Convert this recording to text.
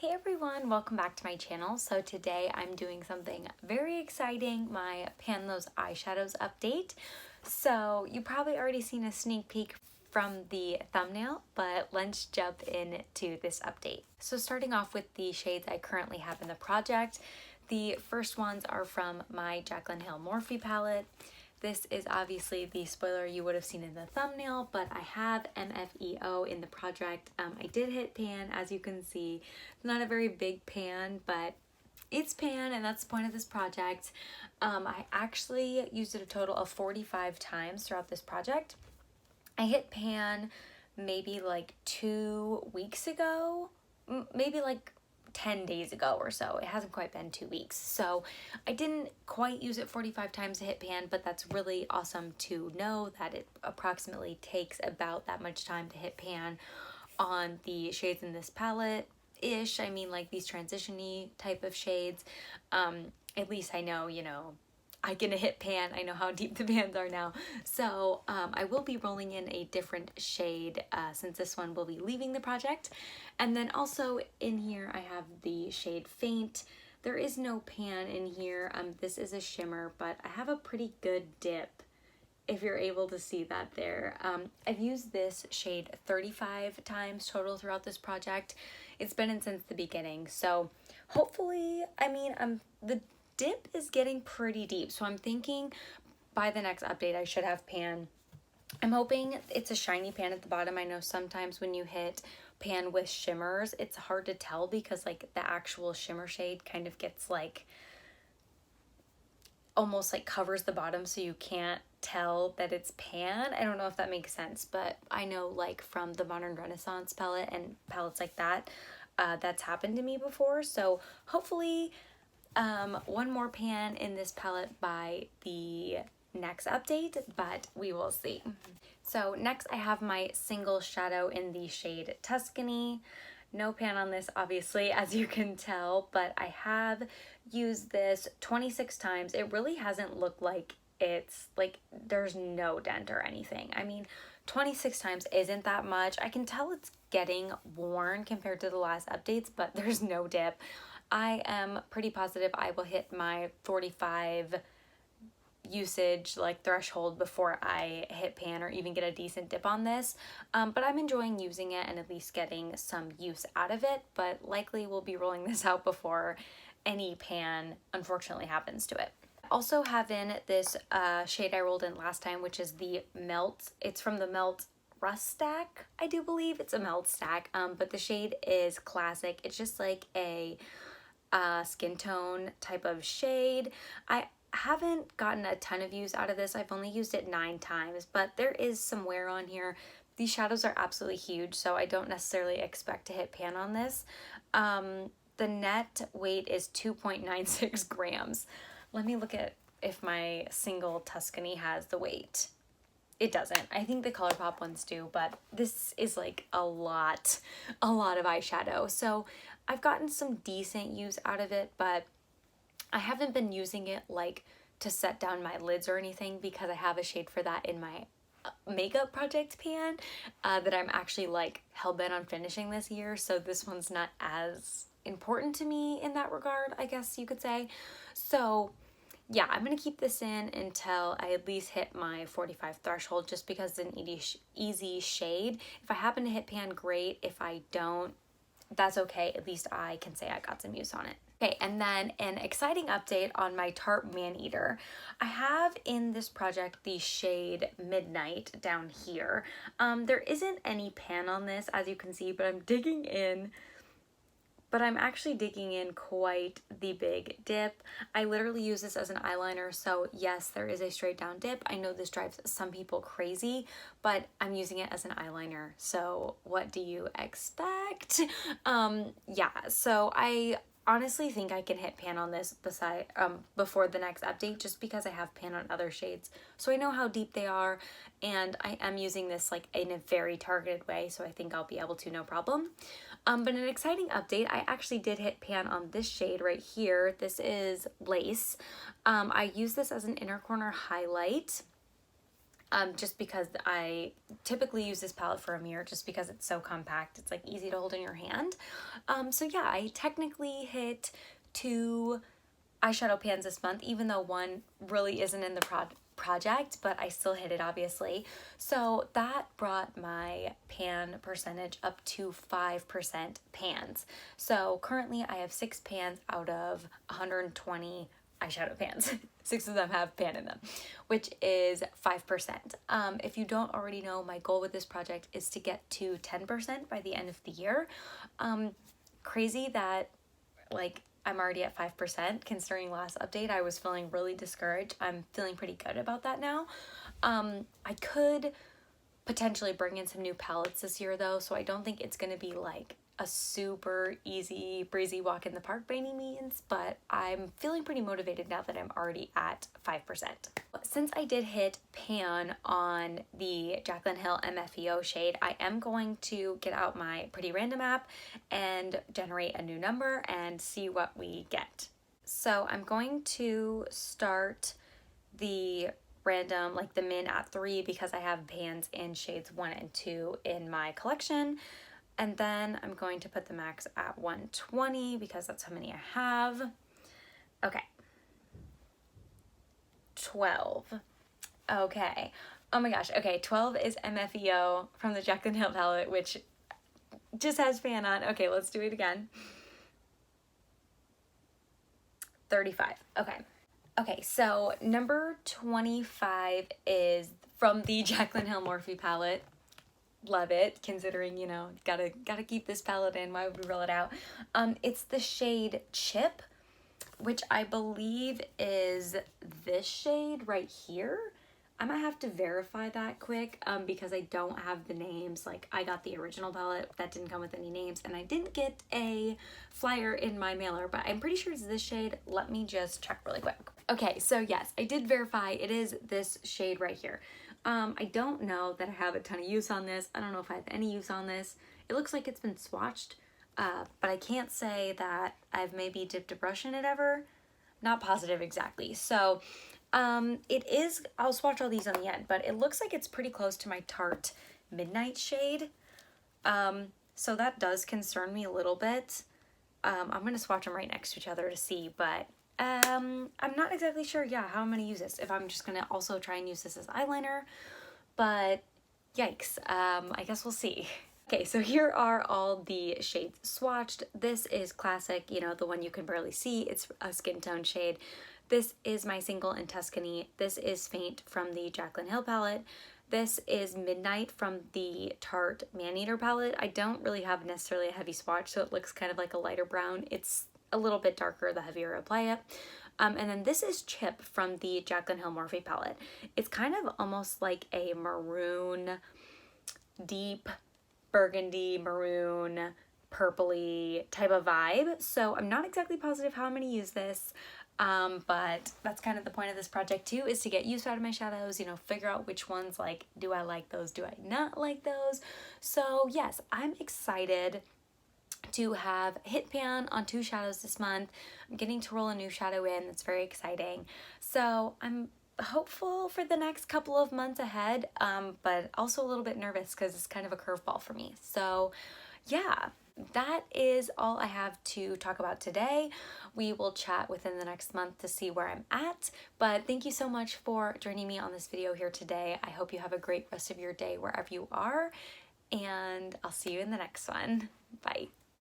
Hey everyone, welcome back to my channel. So today I'm doing something very exciting, my Pan Those Eyeshadows update. So you probably already seen a sneak peek from the thumbnail, but let's jump into this update. So starting off with the shades I currently have in the project, the first ones are from my Jaclyn Hill Morphe palette. This is obviously the spoiler you would have seen in the thumbnail, but I have MFEO in the project. I did hit pan, as you can see. It's not a very big pan, but it's pan, and that's the point of this project. I actually used it a total of 45 times throughout this project. I hit pan maybe like 2 weeks ago, maybe like 10 days ago or so. It hasn't quite been 2 weeks. So I didn't quite use it 45 times to hit pan, but that's really awesome to know that it approximately takes about that much time to hit pan on the shades in this palette ish. I mean, like these transition-y type of shades. At least I know, I can hit pan. I know how deep the pans are now. So I will be rolling in a different shade since this one will be leaving the project. And then also in here I have the shade Faint. There is no pan in here. This is a shimmer, but I have a pretty good dip, if you're able to see that there. I've used this shade 35 times total throughout this project. It's been in since the beginning. So hopefully, the dip is getting pretty deep. So I'm thinking by the next update, I should have pan. I'm hoping it's a shiny pan at the bottom. I know sometimes when you hit pan with shimmers, it's hard to tell because like the actual shimmer shade kind of gets like almost like covers the bottom so you can't tell that it's pan. I don't know if that makes sense, but I know like from the Modern Renaissance palette and palettes like that, that's happened to me before. So hopefully one more pan in this palette by the next update, but we will see. So next I have my single shadow in the shade Tuscany. No pan on this, obviously, as you can tell, but I have used this 26 times. It really hasn't looked like it's like there's no dent or anything. I mean, 26 times isn't that much. I can tell it's getting worn compared to the last updates, but there's no dip. I am pretty positive I will hit my 45 usage like threshold before I hit pan or even get a decent dip on this, but I'm enjoying using it and at least getting some use out of it, but likely we'll be rolling this out before any pan unfortunately happens to it. I also have in this shade I rolled in last time, which is the Melt. It's from the Melt Rust Stack, I do believe. It's a Melt Stack, but the shade is Classic. It's just like a skin tone type of shade. I haven't gotten a ton of use out of this. I've only used it 9 times, but there is some wear on here. These shadows are absolutely huge, so I don't necessarily expect to hit pan on this. The net weight is 2.96 grams. Let me look at if my single Tuscany has the weight. It doesn't. I think the ColourPop ones do, but this is like a lot of eyeshadow. So I've gotten some decent use out of it, but I haven't been using it like to set down my lids or anything because I have a shade for that in my makeup project pan that I'm actually like hell-bent on finishing this year. So this one's not as important to me in that regard, I guess you could say. So yeah, I'm gonna keep this in until I at least hit my 45 threshold just because it's an easy shade. If I happen to hit pan, great. If I don't, that's okay. At least I can say I got some use on it. Okay, and then an exciting update on my Tarte Maneater. I have in this project the shade Midnight down here. There isn't any pan on this, as you can see, but I'm digging in. But I'm actually digging in quite the big dip. I literally use this as an eyeliner, so yes, there is a straight down dip. I know this drives some people crazy, but I'm using it as an eyeliner, so what do you expect? Yeah, so I honestly think I can hit pan on this before the next update just because I have pan on other shades, so I know how deep they are, and I am using this like in a very targeted way, so I think I'll be able to, no problem. But an exciting update, I actually did hit pan on this shade right here. This is Lace. I use this as an inner corner highlight. just because I typically use this palette for a mirror just because it's so compact. It's like easy to hold in your hand. So yeah, I technically hit 2 eyeshadow pans this month, even though one really isn't in the project, but I still hit it obviously. So that brought my pan percentage up to 5% pans. So currently I have 6 pans out of 120 eyeshadow pans. 6 of them have pan in them, which is 5%. If you don't already know, my goal with this project is to get to 10% by the end of the year. Crazy that like I'm already at 5%, considering last update I was feeling really discouraged. I'm feeling pretty good about that now. I could potentially bring in some new palettes this year though, so I don't think it's gonna be like a super easy breezy walk in the park by any means, but I'm feeling pretty motivated now that I'm already at 5%. Since I did hit pan on the Jaclyn Hill MFEO shade, I am going to get out my Pretty Random app and generate a new number and see what we get. So I'm going to start the random, like the min at 3, because I have pans in shades 1 and 2 in my collection. And then I'm going to put the max at 120 because that's how many I have. Okay. 12. Okay. Oh my gosh. Okay, 12 is MFEO from the Jaclyn Hill palette, which just has pan on. Okay, let's do it again. 35. Okay. Okay, so number 25 is from the Jaclyn Hill Morphe palette. Love it, considering, you know, gotta keep this palette in. Why would we roll it out? It's the shade Chip, which I believe is this shade right here. I might have to verify that quick because I don't have the names. Like, I got the original palette that didn't come with any names, and I didn't get a flyer in my mailer, but I'm pretty sure it's this shade. Let me just check really quick. Okay, so yes, I did verify. It is this shade right here. I don't know that I have a ton of use on this. I don't know if I have any use on this. It looks like it's been swatched, but I can't say that I've maybe dipped a brush in it ever. Not positive exactly. So it is, I'll swatch all these on the end, but it looks like it's pretty close to my Tarte Midnight shade. So that does concern me a little bit. I'm going to swatch them right next to each other to see, but I'm not exactly sure, yeah, how I'm going to use this. If I'm just going to also try and use this as eyeliner, but yikes, I guess we'll see. Okay, so here are all the shades swatched. This is classic, you know, the one you can barely see. It's a skin tone shade. This is my single in Tuscany. This is Faint from the Jaclyn Hill palette. This is Midnight from the Tarte Maneater palette. I don't really have necessarily a heavy swatch, so it looks kind of like a lighter brown. It's a little bit darker the heavier I apply it. And then this is Chip from the Jaclyn Hill Morphe palette. It's kind of almost like a maroon, deep burgundy, maroon, purpley type of vibe. So I'm not exactly positive how I'm going to use this. But that's kind of the point of this project too, is to get used out of my shadows, you know, figure out which ones, like, do I like those, do I not like those? So yes, I'm excited to have hit pan on 2 shadows this month. I'm getting to roll a new shadow in. That's very exciting. So I'm hopeful for the next couple of months ahead, but also a little bit nervous because it's kind of a curveball for me. So yeah, that is all I have to talk about today. We will chat within the next month to see where I'm at, but thank you so much for joining me on this video here today. I hope you have a great rest of your day wherever you are, and I'll see you in the next one. Bye.